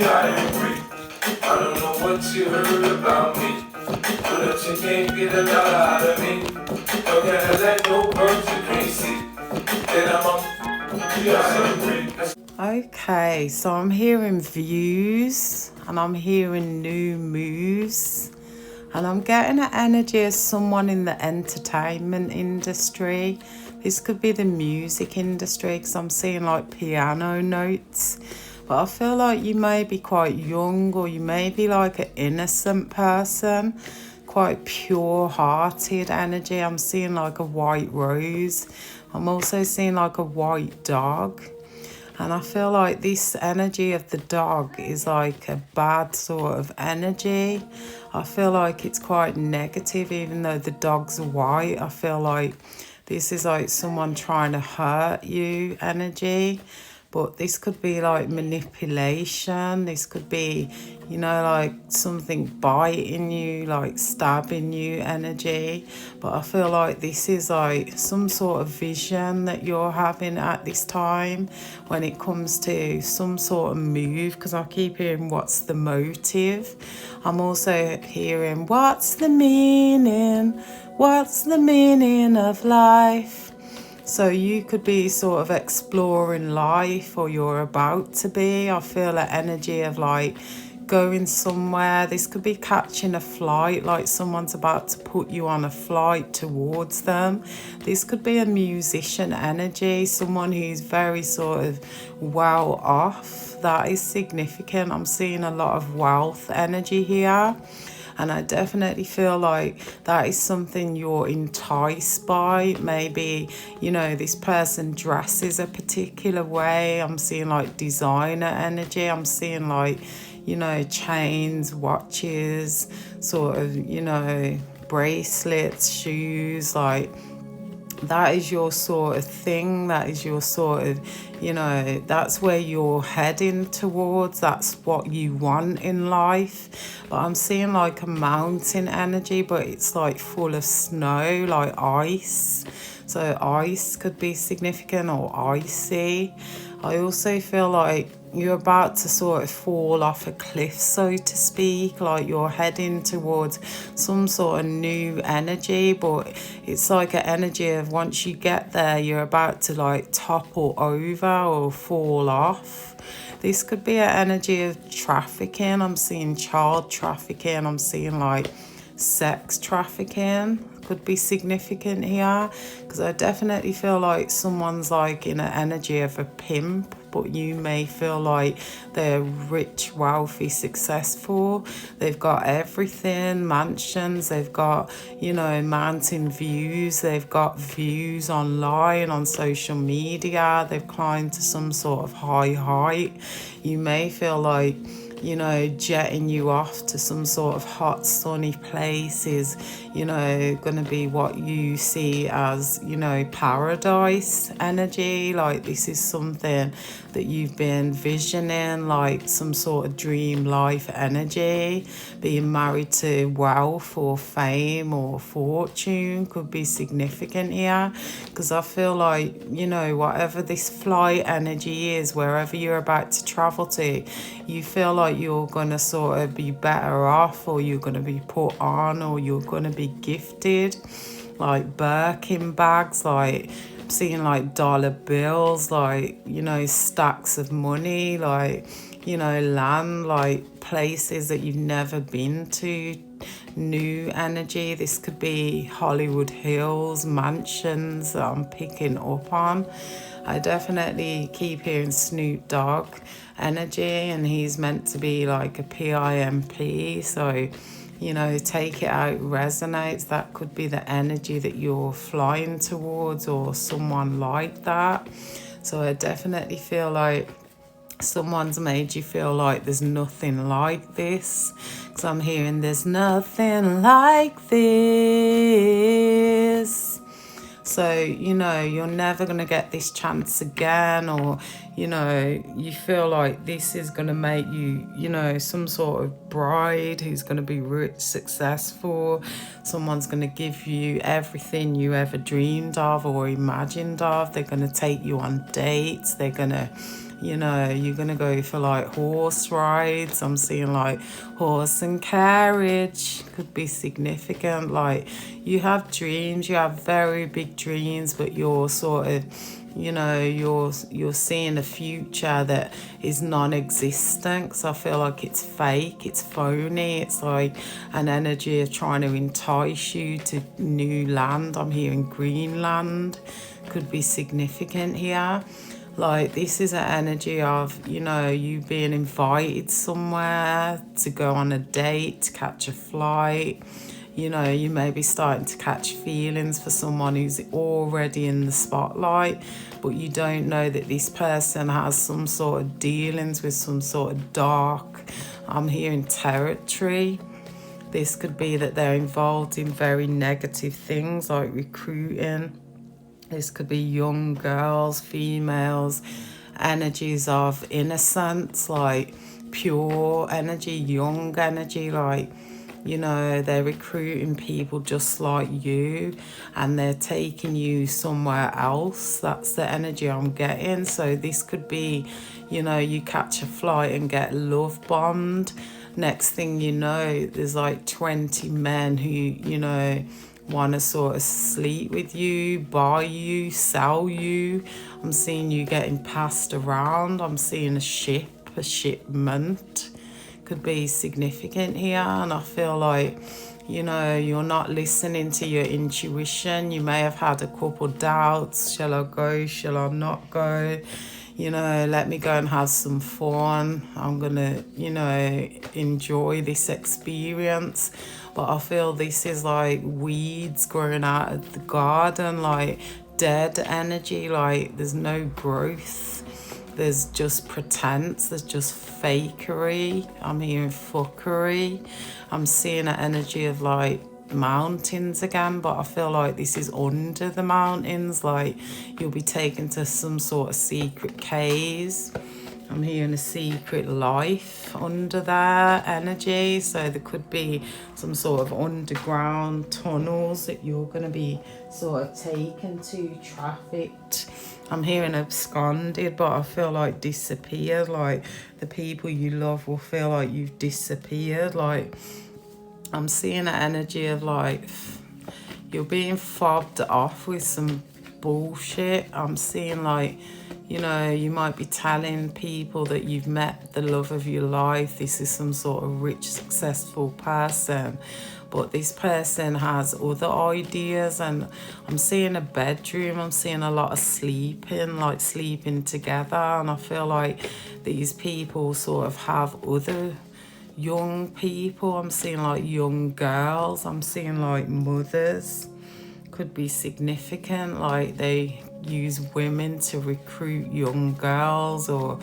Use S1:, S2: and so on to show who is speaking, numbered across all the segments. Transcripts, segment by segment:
S1: I agree. I don't know what you heard about me, but that you can't get a lot out of me. No Cadillac, no birds you can't see. Then I'm on. I agree.
S2: Okay, so I'm hearing views and I'm hearing new moves. And I'm getting an energy of someone in the entertainment industry. This could be the music industry because I'm seeing like piano notes. But I feel like you may be quite young, or you may be like an innocent person, quite pure-hearted energy. I'm seeing like a white rose. I'm also seeing like a white dog. And I feel like this energy of the dog is like a bad sort of energy. I feel like it's quite negative, even though the dog's white. I feel like this is like someone trying to hurt you energy. But this could be like manipulation. This could be, like something biting you, like stabbing you energy. But I feel like this is like some sort of vision that you're having at this time when it comes to some sort of move, because I keep hearing what's the motive. I'm also hearing what's the meaning? What's the meaning of life? So you could be sort of exploring life, or you're about to be. I feel an energy of like going somewhere. This could be catching a flight, like someone's about to put you on a flight towards them. This could be a musician energy, someone who's very sort of well off. That is significant. I'm seeing a lot of wealth energy here. And I definitely feel like that is something you're enticed by. Maybe, this person dresses a particular way. I'm seeing like designer energy. I'm seeing like, chains, watches, sort of, bracelets, shoes, like that is your sort of thing. That is your sort of, that's where you're heading towards. That's what you want in life. But I'm seeing like a mountain energy, but it's like full of snow, like ice. So ice could be significant, or icy. I also feel like you're about to sort of fall off a cliff, so to speak, like you're heading towards some sort of new energy, but it's like an energy of once you get there, you're about to like topple over or fall off. This could be an energy of trafficking. I'm seeing child trafficking. I'm seeing like sex trafficking could be significant here, because I definitely feel like someone's like in an energy of a pimp, but you may feel like they're rich, wealthy, successful. They've got everything, mansions, they've got, mountain views, they've got views online, on social media, they've climbed to some sort of high height. You may feel like, jetting you off to some sort of hot, sunny place is, going to be what you see as, paradise energy. Like this is something that you've been visioning, like some sort of dream life energy. Being married to wealth or fame or fortune could be significant here, because I feel like, whatever this flight energy is, wherever you're about to travel to, you feel like you're going to sort of be better off, or you're going to be put on, or you're going to be gifted, like Birkin bags, like seeing like dollar bills, like, stacks of money, like, land, like places that you've never been to, new energy. This could be Hollywood Hills, mansions that I'm picking up on. I definitely keep hearing Snoop Dogg energy, and he's meant to be like a PIMP, so take it out, resonates. That could be the energy that you're flying towards, or someone like that. So I definitely feel like someone's made you feel like there's nothing like this, because I'm hearing there's nothing like this. So, you're never going to get this chance again, or, you feel like this is going to make you, some sort of bride who's going to be rich, successful. Someone's going to give you everything you ever dreamed of or imagined of. They're going to take you on dates. They're going to You know, you're going to go for like horse rides. I'm seeing like horse and carriage could be significant. Like you have dreams, you have very big dreams, but you're sort of, you know, you're seeing a future that is non-existent. So I feel like it's fake, it's phony. It's like an energy of trying to entice you to new land. I'm hearing Greenland could be significant here. Like this is an energy of, you know, you being invited somewhere to go on a date, to catch a flight. You know, you may be starting to catch feelings for someone who's already in the spotlight, but you don't know that this person has some sort of dealings with some sort of dark, I'm hearing territory. This could be that they're involved in very negative things like recruiting. This could be young girls, females, energies of innocence, like pure energy, young energy, like, you know, they're recruiting people just like you and they're taking you somewhere else. That's the energy I'm getting. So this could be, you know, you catch a flight and get love bombed. Next thing you know, there's like 20 men who, you know, want to sort of sleep with you, buy you, sell you. I'm seeing you getting passed around. I'm seeing a shipment could be significant here. And I feel like, you know, you're not listening to your intuition. You may have had a couple doubts. Shall I go? Shall I not go? You know, let me go and have some fun. I'm going to, you know, enjoy this experience. But I feel this is like weeds growing out of the garden, like dead energy, like there's no growth. There's just pretense, there's just fakery. I'm hearing fuckery. I'm seeing an energy of like mountains again, but I feel like this is under the mountains. Like you'll be taken to some sort of secret caves. I'm hearing a secret life under there energy. So there could be some sort of underground tunnels that you're going to be sort of taken to, trafficked. I'm hearing absconded, but I feel like disappeared. Like the people you love will feel like you've disappeared. Like I'm seeing an energy of like you're being fobbed off with some bullshit. I'm seeing like, you know, you might be telling people that you've met the love of your life. This is some sort of rich, successful person. But this person has other ideas, and I'm seeing a bedroom. I'm seeing a lot of sleeping, like sleeping together. And I feel like these people sort of have other young people. I'm seeing like young girls. I'm seeing like mothers. Could be significant, like they use women to recruit young girls, or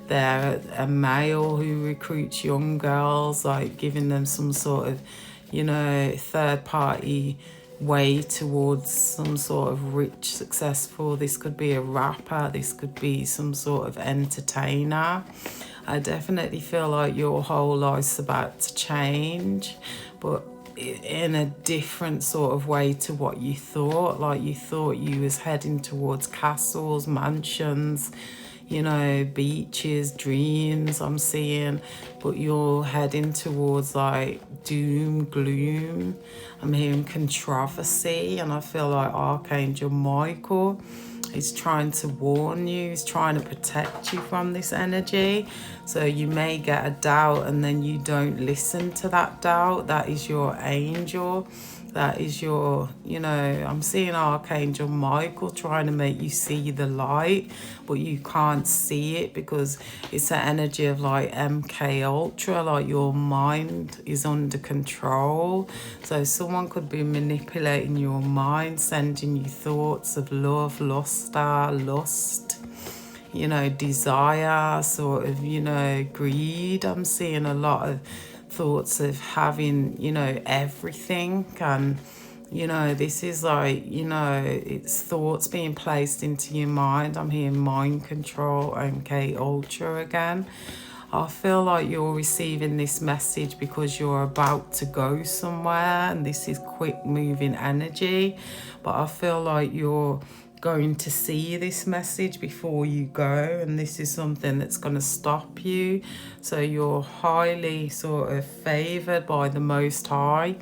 S2: they're a male who recruits young girls, like giving them some sort of, you know, third party way towards some sort of rich, successful. This could be a rapper, this could be some sort of entertainer. I definitely feel like your whole life's about to change, but in a different sort of way to what you thought. Like you thought you was heading towards castles, mansions, you know, beaches, dreams I'm seeing, but you're heading towards like doom, gloom. I'm hearing controversy, and I feel like Archangel Michael is trying to warn you, he's trying to protect you from this energy. So you may get a doubt and then you don't listen to that doubt. That is your angel. That is your, you know, I'm seeing Archangel Michael trying to make you see the light, but you can't see it because it's an energy of like MK Ultra, like your mind is under control. So someone could be manipulating your mind, sending you thoughts of love, lust, you know, desire, sort of, you know, greed. I'm seeing a lot of thoughts of having, you know, everything. And, you know, this is like, you know, it's thoughts being placed into your mind. I'm hearing mind control, MK Ultra again. I feel like you're receiving this message because you're about to go somewhere, and this is quick moving energy. But I feel like you're going to see this message before you go, and this is something that's going to stop you. So you're highly sort of favored by the Most High.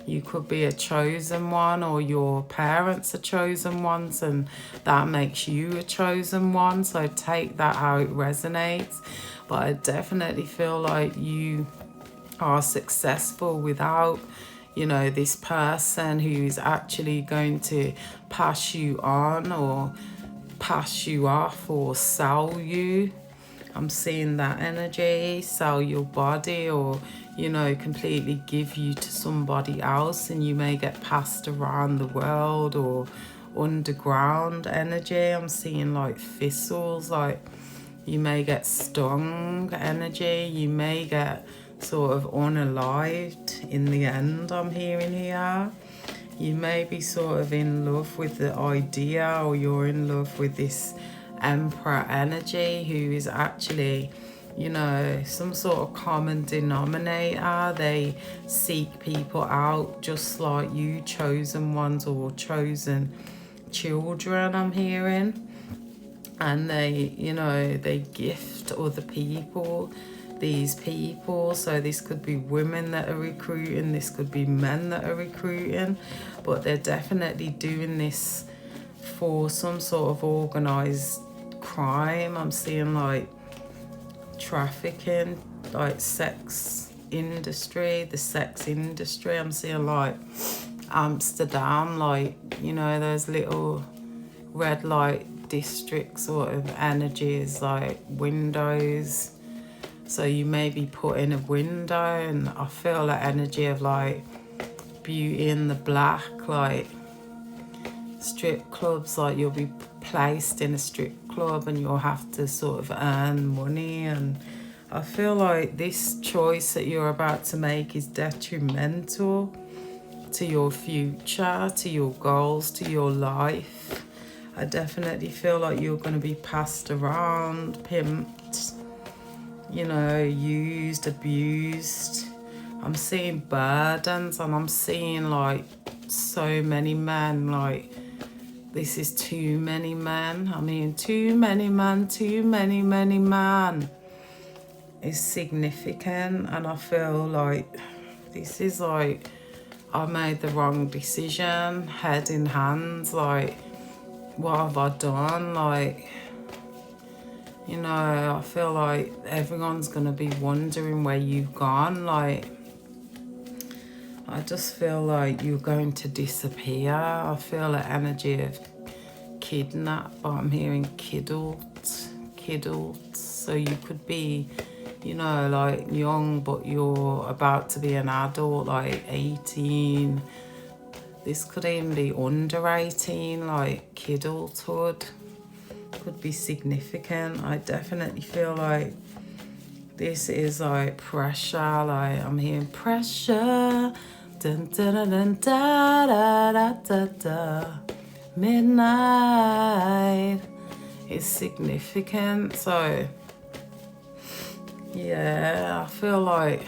S2: You could be a chosen one, or your parents are chosen ones, and that makes you a chosen one. So take that how it resonates. But I definitely feel like you are successful without, you know, this person who is actually going to pass you on or pass you off or sell you. I'm seeing that energy, sell your body, or, you know, completely give you to somebody else, and you may get passed around the world, or underground energy. I'm seeing like thistles, like you may get stung energy, you may get sort of unalived in the end, I'm hearing here. You may be sort of in love with the idea, or you're in love with this Emperor energy who is actually, you know, some sort of common denominator. They seek people out just like you, chosen ones or chosen children, I'm hearing. And they, you know, they gift other people these people. So this could be women that are recruiting, this could be men that are recruiting, but they're definitely doing this for some sort of organized crime. I'm seeing like trafficking, like sex industry, the sex industry. I'm seeing like Amsterdam, like, you know, those little red light district sort of energies, like windows. So you may be put in a window, and I feel that energy of like Beauty in the Black, like strip clubs, like you'll be placed in a strip club and you'll have to sort of earn money. And I feel like this choice that you're about to make is detrimental to your future, to your goals, to your life. I definitely feel like you're going to be passed around, pimped, you know, used, abused. I'm seeing burdens, and I'm seeing like so many men, like this is too many men. I mean, too many men, too many men is significant. And I feel like this is like I made the wrong decision, head in hands, like what have I done? Like, you know, I feel like everyone's gonna be wondering where you've gone. Like, I just feel like you're going to disappear. I feel the energy of kidnap, but I'm hearing kiddled. So you could be, you know, like young, but you're about to be an adult, like 18. This could even be under 18, like kiddlehood could be significant. I definitely feel like this is like pressure, like I'm hearing pressure. Dun, dun, dun, dun, da, da, da, da, da. Midnight is significant. So yeah, I feel like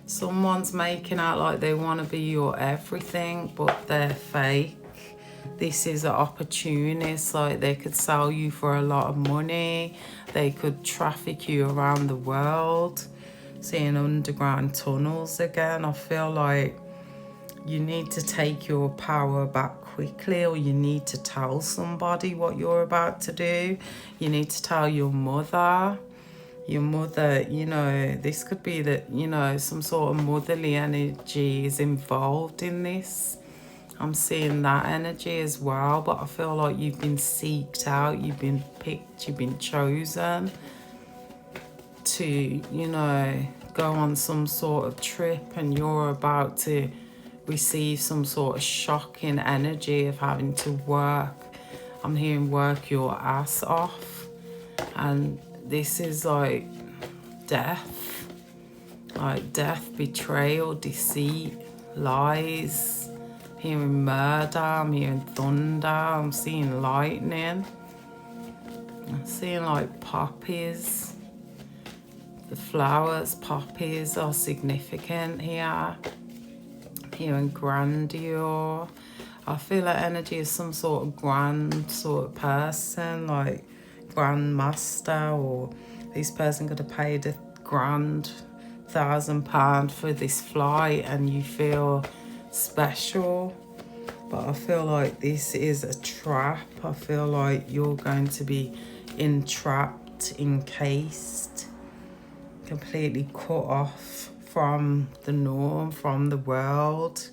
S2: someone's making out like they want to be your everything, but they're fake. This is an opportunist, like they could sell you for a lot of money. They could traffic you around the world. Seeing underground tunnels again. I feel like you need to take your power back quickly, or you need to tell somebody what you're about to do. You need to tell your mother. Your mother, you know, this could be that, you know, some sort of motherly energy is involved in this. I'm seeing that energy as well, but I feel like you've been seeked out, you've been picked, you've been chosen to, you know, go on some sort of trip, and you're about to receive some sort of shocking energy of having to work. I'm hearing work your ass off, and this is like death, betrayal, deceit, lies. Hearing murder, I'm hearing thunder, I'm seeing lightning, I'm seeing like poppies. The flowers, poppies are significant here. I'm hearing grandeur. I feel that energy is some sort of grand sort of person, like grand master, or this person could have paid £1,000 for this flight and you feel special. But I feel like this is a trap. I feel like you're going to be entrapped, encased, completely cut off from the norm, from the world.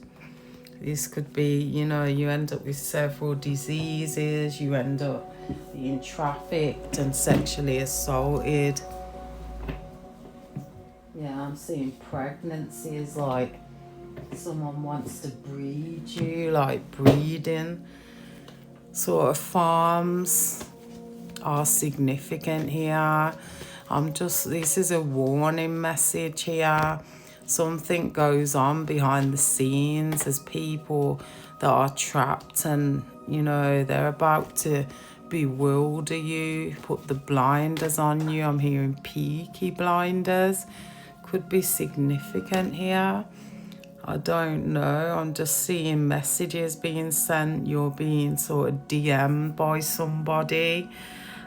S2: This could be, you know, you end up with several diseases, you end up being trafficked and sexually assaulted. Yeah, I'm seeing pregnancies, like someone wants to breed you, like breeding sort of farms are significant here. This is a warning message here. Something goes on behind the scenes. There's people that are trapped and, you know, they're about to bewilder you, put the blinders on you. I'm hearing peaky blinders. Could be significant here. I don't know. I'm just seeing messages being sent. You're being sort of DM'd by somebody.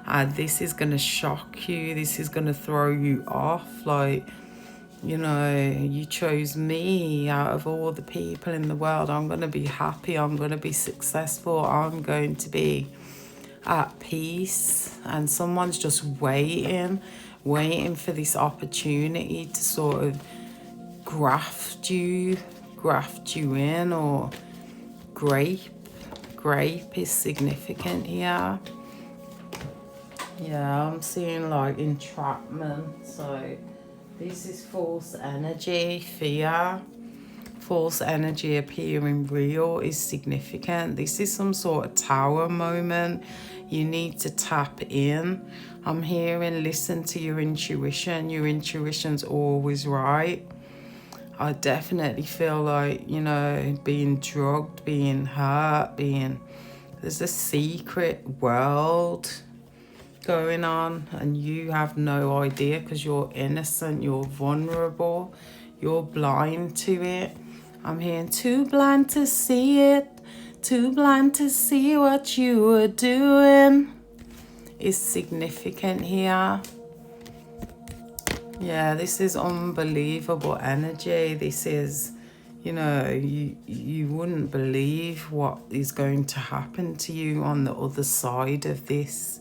S2: And this is going to shock you. This is going to throw you off. Like, you know, you chose me out of all the people in the world. I'm going to be happy. I'm going to be successful. I'm going to be at peace. And someone's just waiting for this opportunity to sort of graft you in, or grape is significant here. Yeah, I'm seeing like entrapment. So this is false energy, fear. False energy appearing real is significant. This is some sort of tower moment. You need to tap in. I'm hearing listen to your intuition. Your intuition's always right. I definitely feel like, you know, being drugged, being hurt, there's a secret world going on and you have no idea because you're innocent, you're vulnerable, you're blind to it. I'm hearing too blind to see it, too blind to see what you were doing is significant here. Yeah, this is unbelievable energy. This is, you know, you wouldn't believe what is going to happen to you on the other side of this.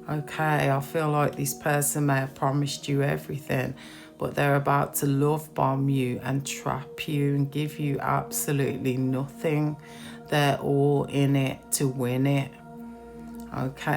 S2: Okay, I feel like this person may have promised you everything, but they're about to love bomb you and trap you and give you absolutely nothing. They're all in it to win it. Okay.